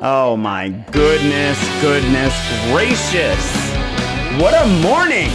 Oh my goodness gracious. What a morning.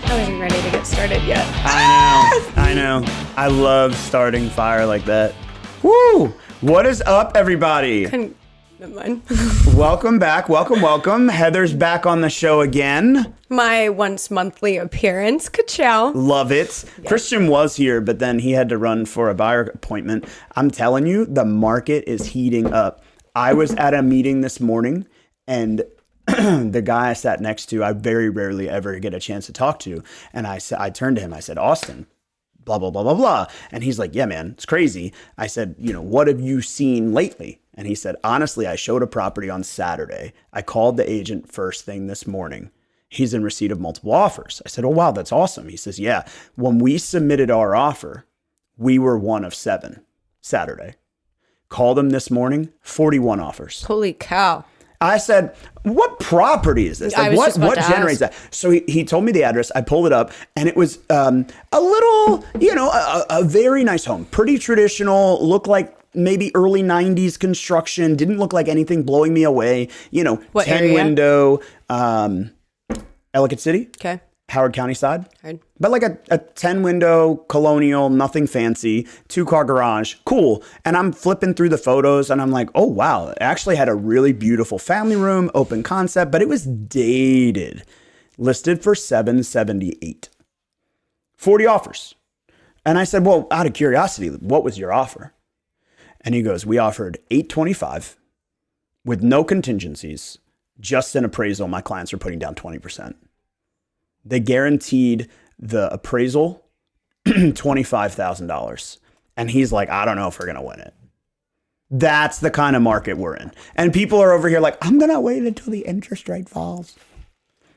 I wasn't ready to get started yet. I know. I love starting fire like that. Woo! What is up, everybody? Never mind. Welcome back. Welcome. Heather's back on the show again. My once monthly appearance. Ka-chow. Love it. Yes. Christian was here, but then he had to run for a buyer appointment. I'm telling you, the market is heating up. I was at a meeting this morning, and the guy I sat next to, I very rarely ever get a chance to talk to. And I turned to him, I said, Austin, blah, blah, blah, blah, blah. And he's like, yeah, man, it's crazy. I said, what have you seen lately? And he said, honestly, I showed a property on Saturday. I called the agent first thing this morning. He's in receipt of multiple offers. I said, oh, wow, that's awesome. He says, yeah, when we submitted our offer, we were one of 7 Saturday. Called him this morning, 41 offers. Holy cow. I said, what property is this? Like, what generates that? So he told me the address. I pulled it up, and it was a little, a very nice home. Pretty traditional, looked like maybe early 90s construction. Didn't look like anything blowing me away. What 10 area? window, Ellicott City. Okay. Howard County side. Heard. But like a 10 window colonial, nothing fancy, 2-car garage, cool. And I'm flipping through the photos and I'm like, oh wow, it actually had a really beautiful family room, open concept, but it was dated. Listed for $778. 40 offers. And I said, well, out of curiosity, what was your offer? And he goes, we offered $825 with no contingencies, just an appraisal. My clients are putting down 20%. They guaranteed the appraisal $25,000. And he's like, I don't know if we're going to win it. That's the kind of market we're in. And people are over here like, I'm going to wait until the interest rate falls.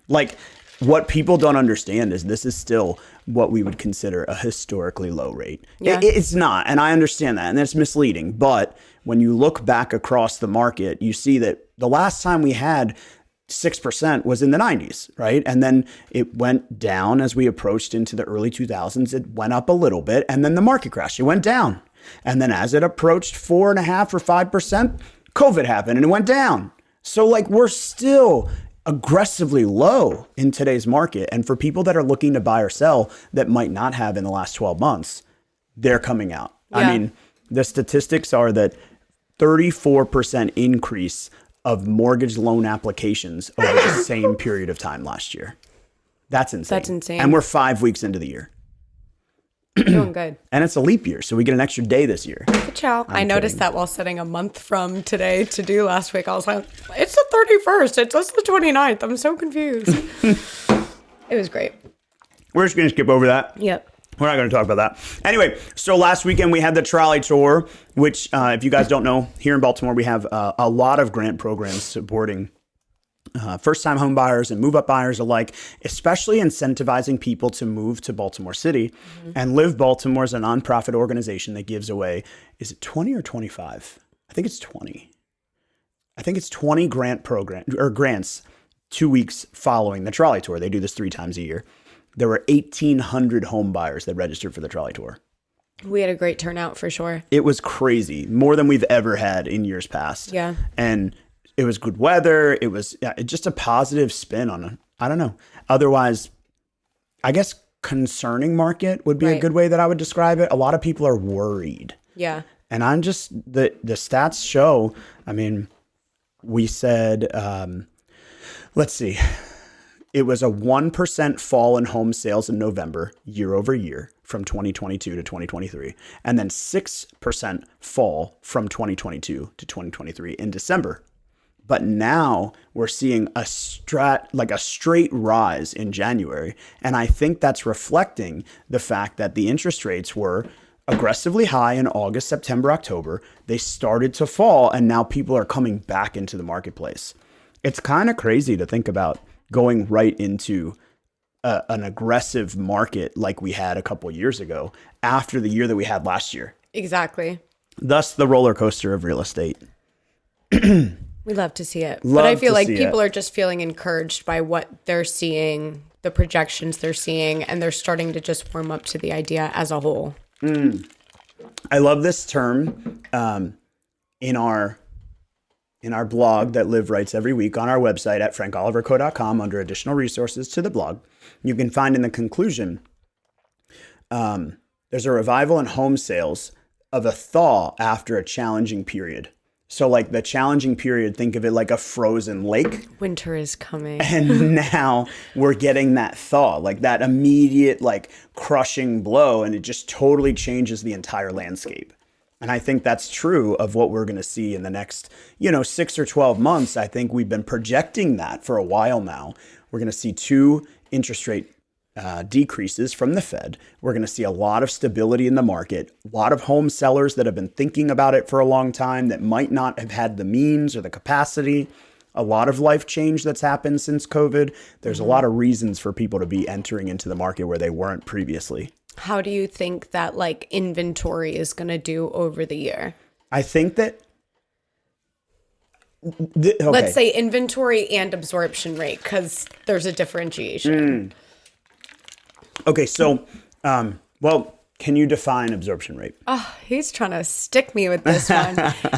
Like, what people don't understand is this is still what we would consider a historically low rate. Yeah. It's not. And I understand that. And that's misleading. But when you look back across the market, you see that the last time we had 6% was in the 90s, right? And then it went down as we approached into the early 2000s. It went up a little bit, and then the market crashed. It went down. And then as it approached 4.5% or 5%, COVID happened and it went down. So like we're still aggressively low in today's market. And for people that are looking to buy or sell that might not have in the last 12 months, they're coming out. Yeah. I mean, the statistics are that 34% increase of mortgage loan applications over the same period of time last year. That's insane. And we're 5 weeks into the year. Doing good. And it's a leap year, so we get an extra day this year. Ciao. I noticed that while setting a month from today to do last week. I was like, it's the 31st. It's just the 29th. I'm so confused. It was great. We're just going to skip over that. Yep. We're not going to talk about that. Anyway, so last weekend we had the trolley tour, which if you guys don't know, here in Baltimore, we have a lot of grant programs supporting first-time home buyers and move-up buyers alike, especially incentivizing people to move to Baltimore City. Mm-hmm. And Live Baltimore is a nonprofit organization that gives away, is it 20 or 25? I think it's 20. I think it's 20 grants 2 weeks following the trolley tour. They do this 3 times a year. There were 1,800 home buyers that registered for the trolley tour. We had a great turnout for sure. It was crazy, more than we've ever had in years past. Yeah. And it was good weather. It was just a positive spin on it. I don't know. Otherwise, I guess concerning market would be a good way that I would describe it. A lot of people are worried. Yeah. And I'm just, the stats show, I mean, we said, let's see. It was a 1% fall in home sales in November, year over year, from 2022 to 2023. And then 6% fall from 2022 to 2023 in December. But now we're seeing a straight rise in January. And I think that's reflecting the fact that the interest rates were aggressively high in August, September, October. They started to fall, and now people are coming back into the marketplace. It's kind of crazy to think about going right into an aggressive market like we had a couple years ago after the year that we had last year. Exactly. Thus the roller coaster of real estate. We love to see it. But I feel like people are just feeling encouraged by what they're seeing, the projections they're seeing, and they're starting to just warm up to the idea as a whole. I love this term in our in our blog that Liv writes every week on our website at frankoliverco.com under additional resources to the blog, you can find in the conclusion, there's a revival in home sales of a thaw after a challenging period. So like the challenging period, think of it like a frozen lake. Winter is coming. And now we're getting that thaw, like that immediate, like crushing blow. And it just totally changes the entire landscape. And I think that's true of what we're going to see in the next, 6 or 12 months. I think we've been projecting that for a while now. We're going to see 2 interest rate decreases from the Fed. We're going to see a lot of stability in the market, a lot of home sellers that have been thinking about it for a long time that might not have had the means or the capacity, a lot of life change that's happened since COVID. There's a lot of reasons for people to be entering into the market where they weren't previously. How do you think that like inventory is going to do over the year? I think that let's say inventory and absorption rate, because there's a differentiation. Okay, so, can you define absorption rate? Oh, he's trying to stick me with this one.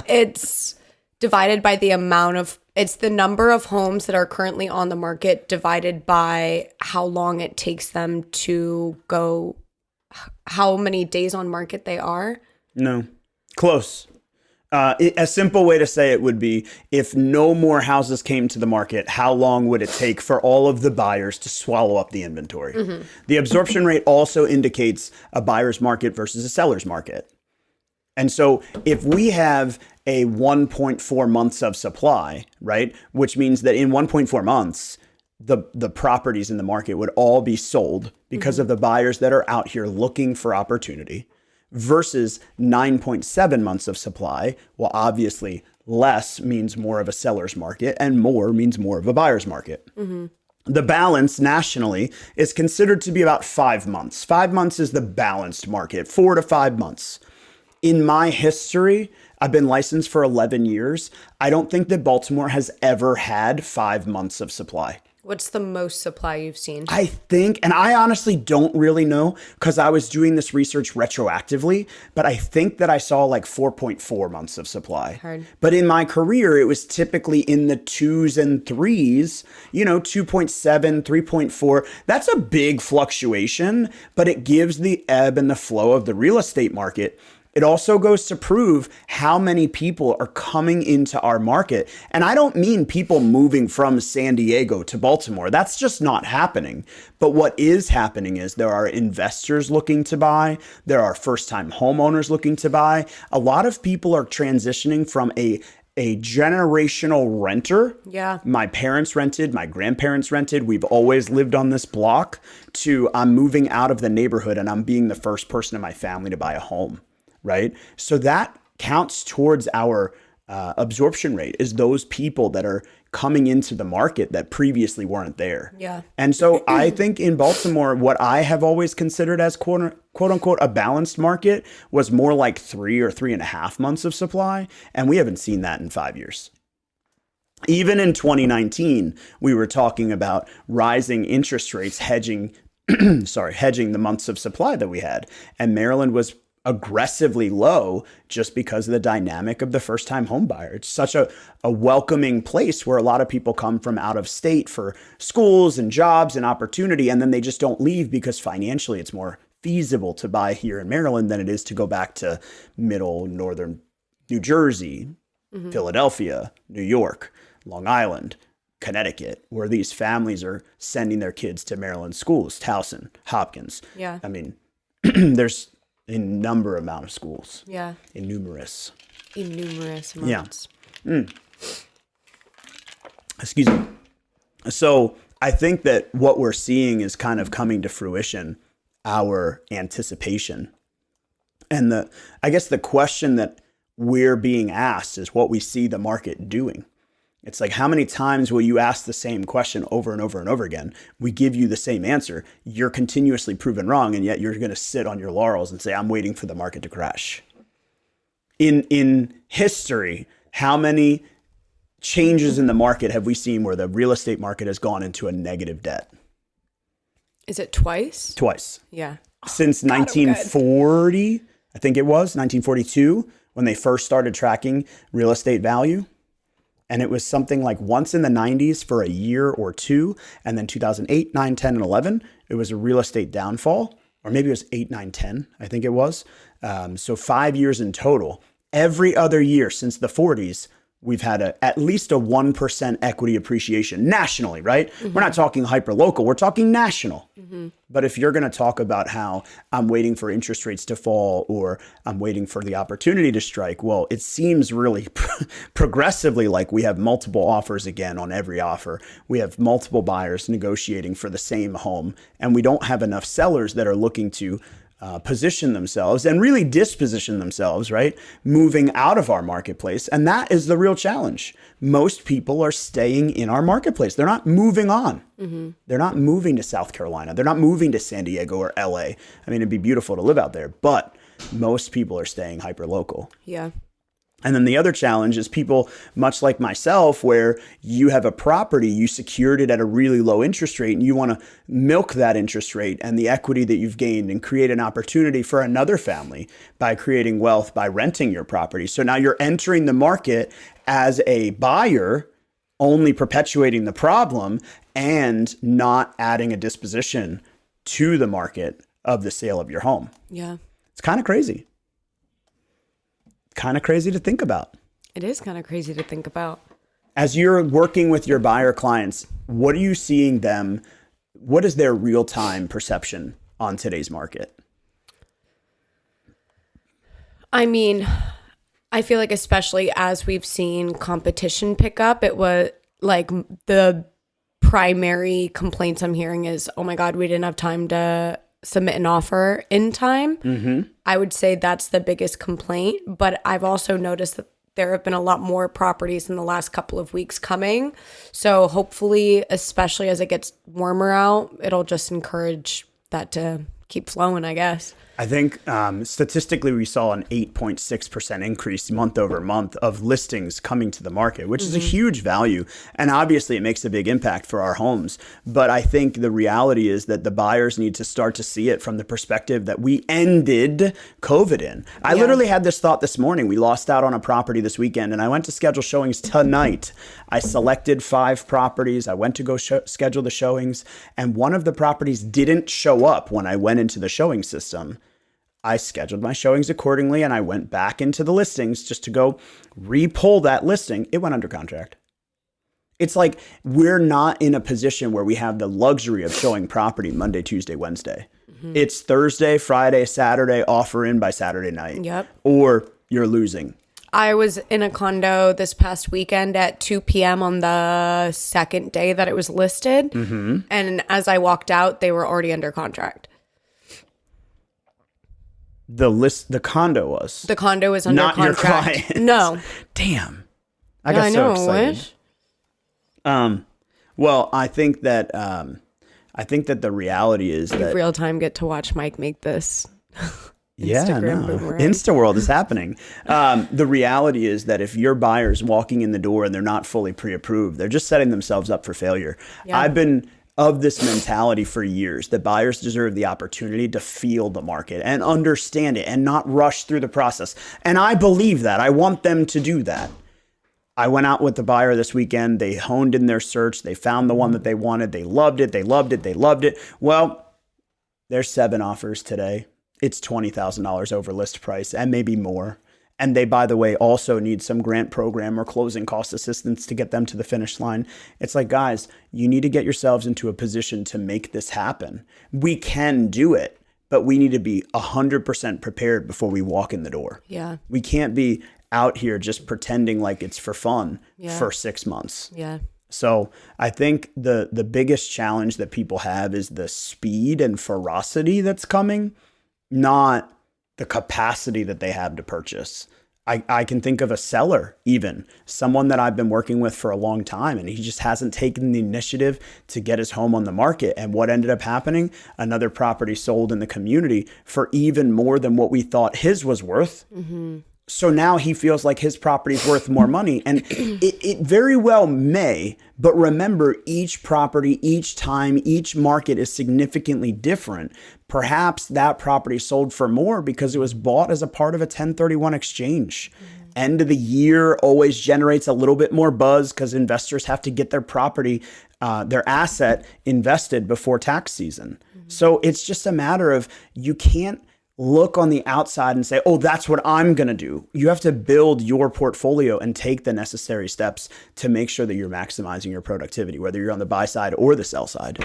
It's divided by it's the number of homes that are currently on the market divided by how long it takes them to go, how many days on market they are. No, close. A simple way to say it would be, if no more houses came to the market, how long would it take for all of the buyers to swallow up the inventory? Mm-hmm. The absorption rate also indicates a buyer's market versus a seller's market. And so if we have a 1.4 months of supply, right, which means that in 1.4 months, the properties in the market would all be sold because of the buyers that are out here looking for opportunity, versus 9.7 months of supply. Well, obviously less means more of a seller's market and more means more of a buyer's market. Mm-hmm. The balance nationally is considered to be about 5 months. 5 months is the balanced market, 4 to 5 months. In my history, I've been licensed for 11 years. I don't think that Baltimore has ever had 5 months of supply. What's the most supply you've seen? I think, and I honestly don't really know because I was doing this research retroactively, but I think that I saw like 4.4 months of supply. Hard. But in my career, it was typically in the 2s and 3s, 2.7, 3.4. That's a big fluctuation, but it gives the ebb and the flow of the real estate market. It also goes to prove how many people are coming into our market. And I don't mean people moving from San Diego to Baltimore. That's just not happening. But what is happening is there are investors looking to buy. There are first-time homeowners looking to buy. A lot of people are transitioning from a generational renter. Yeah. My parents rented, my grandparents rented. We've always lived on this block, to I'm moving out of the neighborhood and I'm being the first person in my family to buy a home. Right? So that counts towards our absorption rate, is those people that are coming into the market that previously weren't there. Yeah. And so I think in Baltimore, what I have always considered as quote unquote a balanced market was more like 3 or 3.5 months of supply. And we haven't seen that in 5 years. Even in 2019, we were talking about rising interest rates hedging the months of supply that we had. And Maryland was aggressively low just because of the dynamic of the first-time home buyer. It's such a welcoming place where a lot of people come from out of state for schools and jobs and opportunity, and then they just don't leave because financially it's more feasible to buy here in Maryland than it is to go back to middle northern New Jersey, Philadelphia, New York, Long Island, Connecticut, where these families are sending their kids to Maryland schools, Towson, Hopkins. Yeah. I mean, there's a number amount of schools. Yeah. Innumerous amounts. Yeah. Excuse me. So I think that what we're seeing is kind of coming to fruition, our anticipation. And I guess the question that we're being asked is what we see the market doing. It's like, how many times will you ask the same question over and over and over again? We give you the same answer. You're continuously proven wrong, and yet you're going to sit on your laurels and say, I'm waiting for the market to crash. In history, how many changes in the market have we seen where the real estate market has gone into a negative debt? Is it twice? Twice. Yeah. Since 1940, I think it was, 1942, when they first started tracking real estate value. And it was something like once in the 90s for a year or two. And then 2008, 9, 10, and 11, it was a real estate downfall. Or maybe it was 8, 9, 10, I think it was. So 5 years in total. Every other year since the 40s, we've had at least a 1% equity appreciation nationally, right? We're not talking hyper local, we're talking national. But if you're going to talk about how I'm waiting for interest rates to fall or I'm waiting for the opportunity to strike, well, it seems really progressively like we have multiple offers again on every offer. We have multiple buyers negotiating for the same home, and we don't have enough sellers that are looking to position themselves and really disposition themselves, right? Moving out of our marketplace. And that is the real challenge. Most people are staying in our marketplace. They're not moving on. They're not moving to South Carolina. They're not moving to San Diego or LA. I mean, it'd be beautiful to live out there, but most people are staying hyper local. Yeah. And then the other challenge is people, much like myself, where you have a property, you secured it at a really low interest rate, and you want to milk that interest rate and the equity that you've gained and create an opportunity for another family by creating wealth by renting your property. So now you're entering the market as a buyer, only perpetuating the problem and not adding a disposition to the market of the sale of your home. Yeah. It's kind of crazy. Kind of crazy to think about. It is kind of crazy to think about. As you're working with your buyer clients, what are you seeing them? What is their real-time perception on today's market? I mean, I feel like especially as we've seen competition pick up, it was like the primary complaints I'm hearing is, oh my God, we didn't have time to submit an offer in time. I would say that's the biggest complaint, but I've also noticed that there have been a lot more properties in the last couple of weeks coming. So hopefully, especially as it gets warmer out, it'll just encourage that to keep flowing, I guess. I think statistically, we saw an 8.6% increase month over month of listings coming to the market, which is a huge value. And obviously, it makes a big impact for our homes. But I think the reality is that the buyers need to start to see it from the perspective that we ended COVID in. I literally had this thought this morning. We lost out on a property this weekend, and I went to schedule showings tonight. I selected 5 properties. I went to go schedule the showings, and one of the properties didn't show up when I went into the showing system. I scheduled my showings accordingly, and I went back into the listings just to go re-pull that listing. It went under contract. It's like we're not in a position where we have the luxury of showing property Monday, Tuesday, Wednesday. It's Thursday, Friday, Saturday, offer in by Saturday night. Yep. Or you're losing. I was in a condo this past weekend at 2 p.m. on the second day that it was listed. And as I walked out, they were already under contract. The condo was. The condo was under not contract. Your client. No. Damn. I got so excited. Well, I think that the reality is that Real time get to watch Mike make this. Instagram boomerang. Instaworld is happening. The reality is that if your buyer's walking in the door and they're not fully pre-approved, they're just setting themselves up for failure. Yeah. I've been of this mentality for years that buyers deserve the opportunity to feel the market and understand it and not rush through the process. And I believe that. I want them to do that. I went out with the buyer this weekend. They honed in their search. They found the one that they wanted. They loved it. They loved it. They loved it. Well, there's 7 offers today. It's $20,000 over list price and maybe more. And they, by the way, also need some grant program or closing cost assistance to get them to the finish line. It's like, guys, you need to get yourselves into a position to make this happen. We can do it, but we need to be 100% prepared before we walk in the door. Yeah. We can't be out here just pretending like it's for fun for 6 months. Yeah. So I think the biggest challenge that people have is the speed and ferocity that's coming, not the capacity that they have to purchase. I can think of a seller, even someone that I've been working with for a long time, and he just hasn't taken the initiative to get his home on the market. And what ended up happening? Another property sold in the community for even more than what we thought his was worth. So now he feels like his property is worth more money. And it very well may, but remember, each property, each time, each market is significantly different. Perhaps that property sold for more because it was bought as a part of a 1031 exchange. End of the year always generates a little bit more buzz because investors have to get their property, their asset invested before tax season. So it's just a matter of, you can't look on the outside and say, oh, that's what I'm going to do. You have to build your portfolio and take the necessary steps to make sure that you're maximizing your productivity, whether you're on the buy side or the sell side.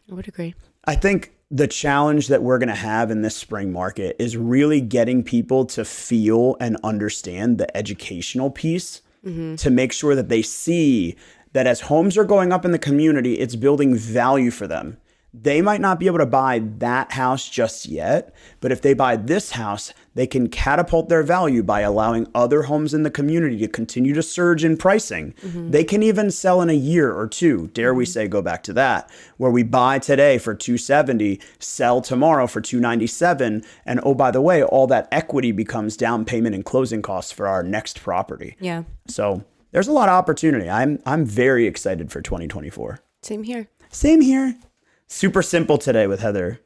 I would agree. I think the challenge that we're going to have in this spring market is really getting people to feel and understand the educational piece to make sure that they see that as homes are going up in the community, it's building value for them. They might not be able to buy that house just yet, but if they buy this house, they can catapult their value by allowing other homes in the community to continue to surge in pricing. They can even sell in a year or two, dare we say, go back to that, where we buy today for $270, sell tomorrow for $297, and oh, by the way, all that equity becomes down payment and closing costs for our next property. Yeah. So there's a lot of opportunity. I'm very excited for 2024. Same here. Same here. Super simple today with Heather.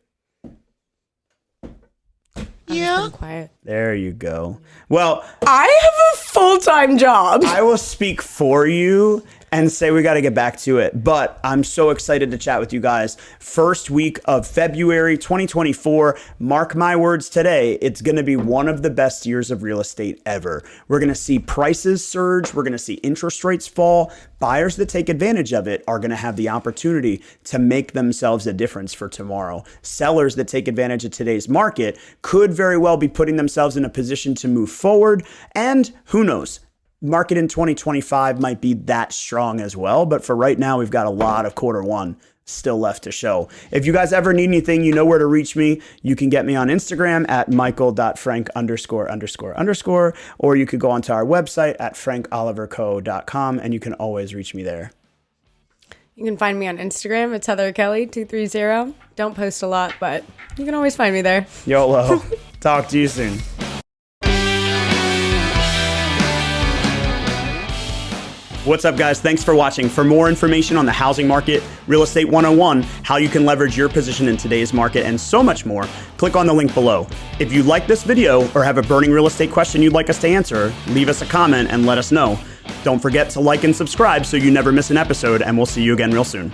Yeah. Quiet. There you go. Well, I have a full-time job. I will speak for you and say we got to get back to it. But I'm so excited to chat with you guys. First week of February 2024. Mark my words today. It's going to be one of the best years of real estate ever. We're going to see prices surge. We're going to see interest rates fall. Buyers that take advantage of it are going to have the opportunity to make themselves a difference for tomorrow. Sellers that take advantage of today's market could very well be putting themselves in a position to move forward. And who knows? Market in 2025 might be that strong as well. But for right now, we've got a lot of Q1 still left to show. If you guys ever need anything, you know where to reach me. You can get me on Instagram at michael.frank___, or you could go onto our website at frankoliverco.com, and you can always reach me there. You can find me on Instagram. It's Heather Kelley 230. Don't post a lot, but you can always find me there. YOLO. Talk to you soon. What's up, guys? Thanks for watching. For more information on the housing market, Real Estate 101, how you can leverage your position in today's market, and so much more, click on the link below. If you like this video or have a burning real estate question you'd like us to answer, leave us a comment and let us know. Don't forget to like and subscribe so you never miss an episode, and we'll see you again real soon.